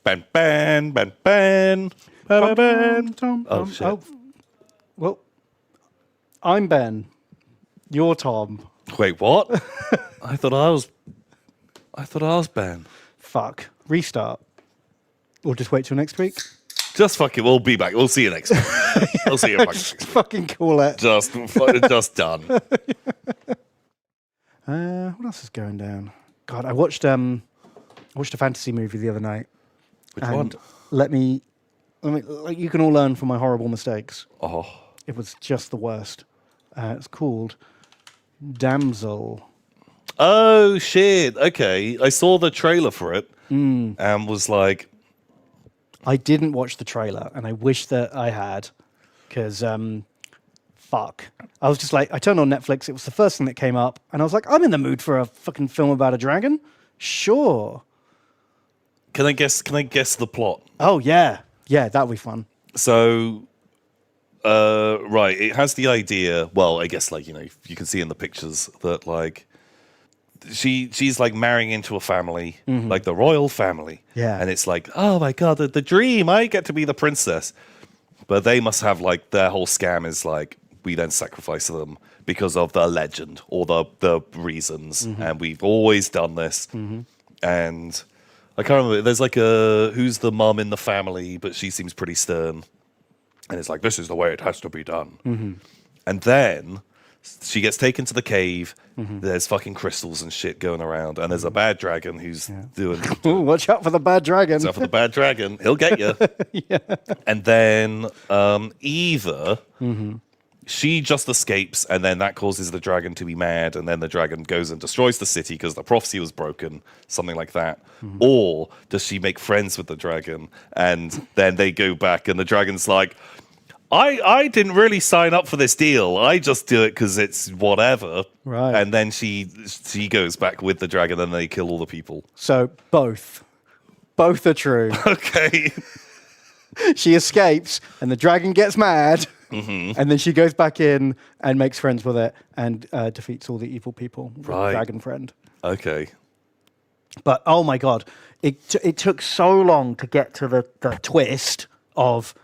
Ben, Ben, Ben, Ben. Ben, Ben. Oh, shit. Oh, well, I'm Ben. You're Tom. Wait, what? I thought I was Ben. Fuck. Restart. Or just wait till next week. Just fuck it. We'll be back. We'll see you next week. We'll see you back next week. Fucking call it. Just done. What else is going down? God, I watched a fantasy movie the other night. Which one? Let me, like, you can all learn from my horrible mistakes. Oh. It was just the worst. It's called Damsel. Oh, shit. Okay. I saw the trailer for it and was like... I didn't watch the trailer, and I wish that I had, because, fuck. I was just like, I turned on Netflix, it was the first thing that came up, and I was like, I'm in the mood for a fucking film about a dragon. Sure. Can I guess the plot? Oh, yeah. Yeah, that'll be fun. So, right, it has the idea, well, I guess, like, you know, you can see in the pictures that, like, she's like marrying into a family, like the royal family. Yeah. And it's like, oh my God, the dream, I get to be the princess. But they must have, like, their whole scam is like, we then sacrifice them because of the legend or the reasons. And we've always done this. And I can't remember, there's like who's the mum in the family, but she seems pretty stern. And it's like, this is the way it has to be done. And then she gets taken to the cave. There's fucking crystals and shit going around. And there's a bad dragon who's doing... Ooh, watch out for the bad dragon. Watch out for the bad dragon. He'll get you. And then either she just escapes and then that causes the dragon to be mad. And then the dragon goes and destroys the city because the prophecy was broken. Something like that. Or does she make friends with the dragon? And then they go back and the dragon's like... I didn't really sign up for this deal. I just do it because it's whatever. Right. And then she goes back with the dragon and they kill all the people. So, both. Both are true. Okay. She escapes, and the dragon gets mad, and then she goes back in and makes friends with it and defeats all the evil people with the dragon friend. Okay. But, oh my God, it took so long to get to the twist of...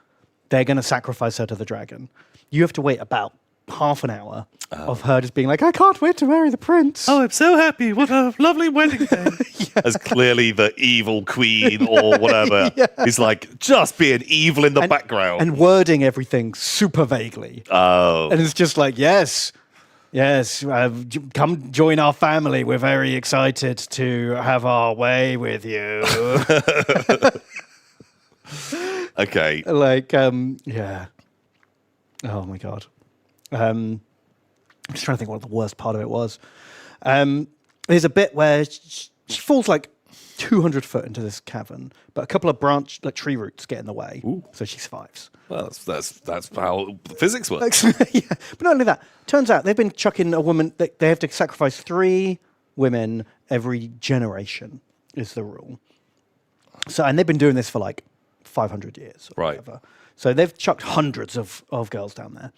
they're going to sacrifice her to the dragon. You have to wait about half an hour of her just being like, I can't wait to marry the prince. Oh, I'm so happy. What a lovely wedding day. As clearly the evil queen or whatever is like just being evil in the background. And wording everything super vaguely. Oh. And it's just like, yes, come join our family. We're very excited to have our way with you. Okay. Like, yeah. Oh my God. I'm just trying to think what the worst part of it was. There's a bit where she falls like 200 foot into this cavern, but a couple of tree roots get in the way. Ooh. So she survives. Well, that's how physics works. Yeah. But not only that, turns out they've been chucking a woman, they have to sacrifice 3 women every generation is the rule. So, and they've been doing this for like 500 years or whatever. So they've chucked hundreds of girls down there.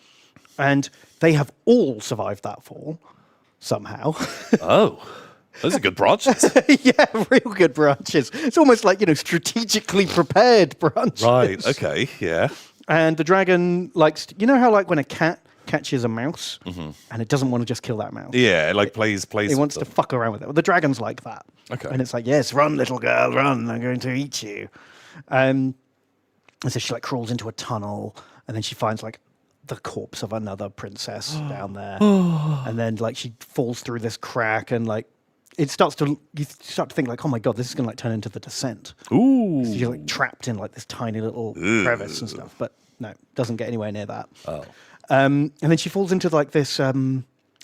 And they have all survived that fall somehow. Oh, those are good branches. Yeah, real good branches. It's almost like, strategically prepared branches. Right, okay, yeah. And the dragon likes, you know how like when a cat catches a mouse and it doesn't want to just kill that mouse? Yeah, it like plays. It wants to fuck around with it. Well, the dragon's like that. Okay. And it's like, yes, run, little girl, run. I'm going to eat you. And so she like crawls into a tunnel and then she finds like the corpse of another princess down there. And then like she falls through this crack and like you start to think like, oh my God, this is going to like turn into The Descent. Ooh. So you're like trapped in like this tiny little crevice and stuff. But no, it doesn't get anywhere near that. Oh. And then she falls into like this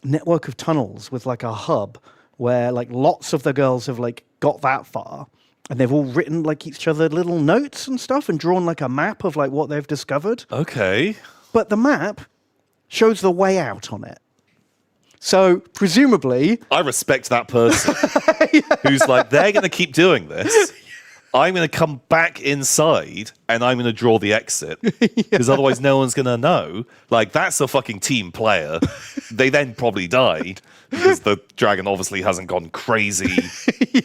network of tunnels with like a hub where like lots of the girls have like got that far. And they've all written like each other little notes and stuff and drawn like a map of like what they've discovered. Okay. But the map shows the way out on it. So presumably... I respect that person who's like, they're going to keep doing this. I'm going to come back inside and I'm going to draw the exit because otherwise no one's going to know. Like, that's a fucking team player. They then probably die because the dragon obviously hasn't gone crazy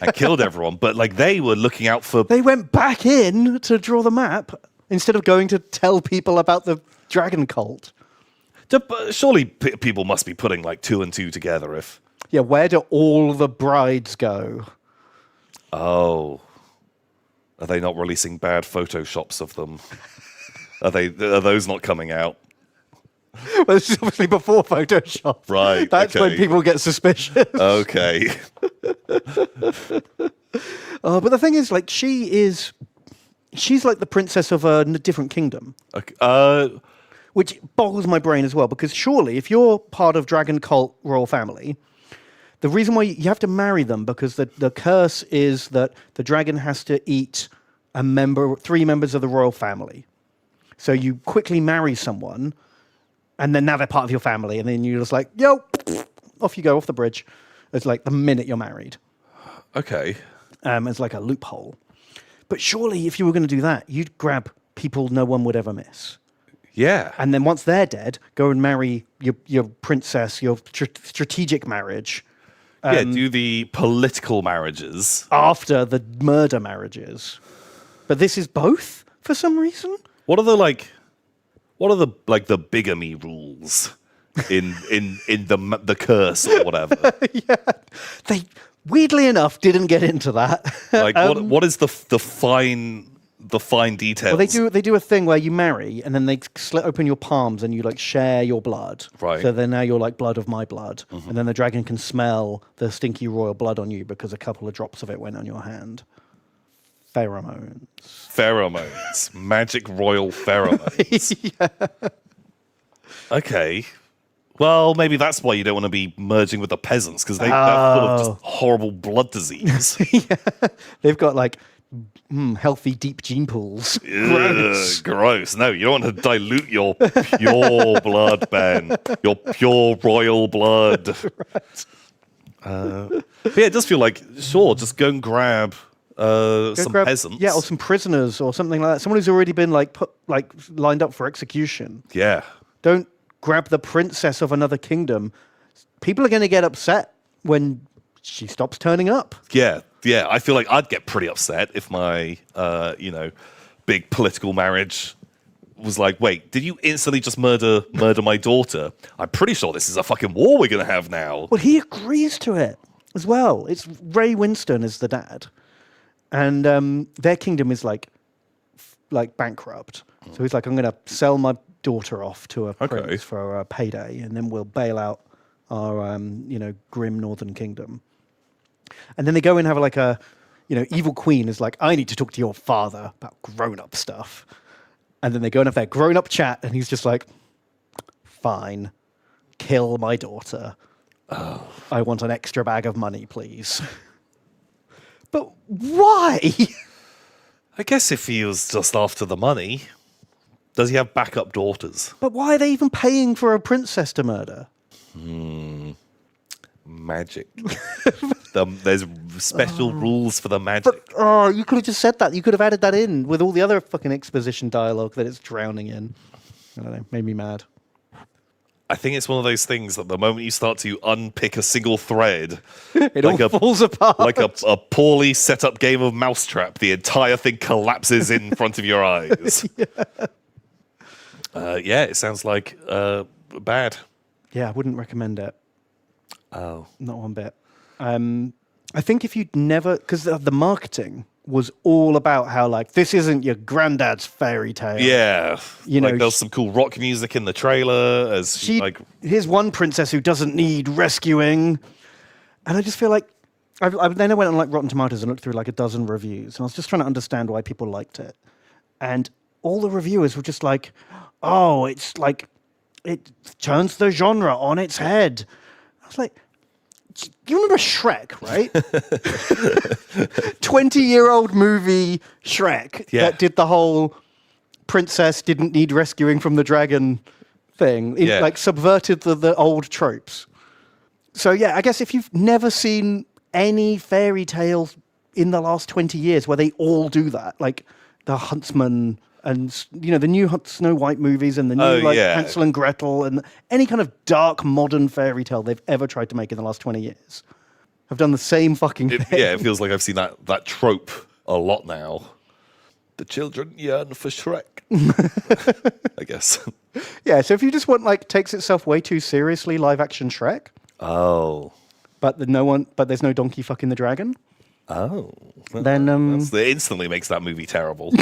and killed everyone. But like, they were looking out for. They went back in to draw the map instead of going to tell people about the dragon cult. Surely people must be putting like 2 and 2 together if. Yeah, where do all the brides go? Oh. Are they not releasing bad photoshops of them? Are those not coming out? Well, this is obviously before Photoshop. Right. That's when people get suspicious. Okay. But the thing is, like, she's like the princess of a different kingdom. Okay. Which boggles my brain as well, because surely if you're part of Dragon Cult royal family, the reason why you have to marry them, because the curse is that the dragon has to eat 3 members of the royal family. So you quickly marry someone, and then now they're part of your family, and then you're just like, yo, off you go, off the bridge. It's like the minute you're married. Okay. It's like a loophole. But surely if you were going to do that, you'd grab people no one would ever miss. Yeah. And then once they're dead, go and marry your princess, your strategic marriage. Do the political marriages. After the murder marriages. But this is both for some reason. What are the bigamy rules in the curse or whatever? Yeah. They weirdly enough didn't get into that. Like what is the fine details? Well, they do a thing where you marry and then they slit open your palms and you like share your blood. Right. So then now you're like blood of my blood. Mm-hmm. And then the dragon can smell the stinky royal blood on you because a couple of drops of it went on your hand. Pheromones. Magic royal pheromones. Yeah. Okay. Well, maybe that's why you don't want to be merging with the peasants, because they're full of just horrible blood disease. Yeah. They've got like healthy deep gene pools. Gross. Gross. No, you don't want to dilute your pure blood, Ben. Your pure royal blood. Right. But yeah, it does feel like, sure, just go and grab some peasants. Yeah, or some prisoners or something like that. Someone who's already been lined up for execution. Yeah. Don't grab the princess of another kingdom. People are going to get upset when she stops turning up. Yeah. Yeah, I feel like I'd get pretty upset if my, big political marriage was like, wait, did you instantly just murder my daughter? I'm pretty sure this is a fucking war we're going to have now. Well, he agrees to it as well. It's Ray Winston is the dad. And their kingdom is like bankrupt. So he's like, I'm going to sell my daughter off to a prince for a payday, and then we'll bail out our, grim northern kingdom. And then they go and have like a, evil queen is like, I need to talk to your father about grown-up stuff. And then they go and have their grown-up chat, and he's just like, fine, kill my daughter. Oh. I want an extra bag of money, please. But why? I guess if he was just after the money, does he have backup daughters? But why are they even paying for a princess to murder? Magic. There's special rules for the magic. But, you could have just said that. You could have added that in with all the other fucking exposition dialogue that it's drowning in. I don't know. Made me mad. I think it's one of those things that the moment you start to unpick a single thread, it all falls apart. Like a poorly set up game of Mousetrap, the entire thing collapses in front of your eyes. Yeah, it sounds like bad. Yeah, I wouldn't recommend it. Oh. Not one bit. I think if you'd never... Because the marketing was all about how, like, this isn't your granddad's fairy tale. Yeah. There's some cool rock music in the trailer. Here's one princess who doesn't need rescuing. And I just feel like... Then I went on, like, Rotten Tomatoes and looked through, like, a dozen reviews. And I was just trying to understand why people liked it. And all the reviewers were just like, oh, it's like... It turns the genre on its head. I was like... You remember Shrek, right? 20-year-old movie Shrek that did the whole princess didn't need rescuing from the dragon thing. It like subverted the old tropes. So yeah, I guess if you've never seen any fairy tale in the last 20 years where they all do that. Like the Huntsman and, the new Snow White movies and the new Hansel and Gretel and any kind of dark modern fairy tale they've ever tried to make in the last 20 years have done the same fucking thing. Yeah, it feels like I've seen that trope a lot now. The children yearn for Shrek. I guess. Yeah, so if you just want takes itself way too seriously live action Shrek. Oh. But there's no donkey fucking the dragon. Oh. Then it instantly makes that movie terrible.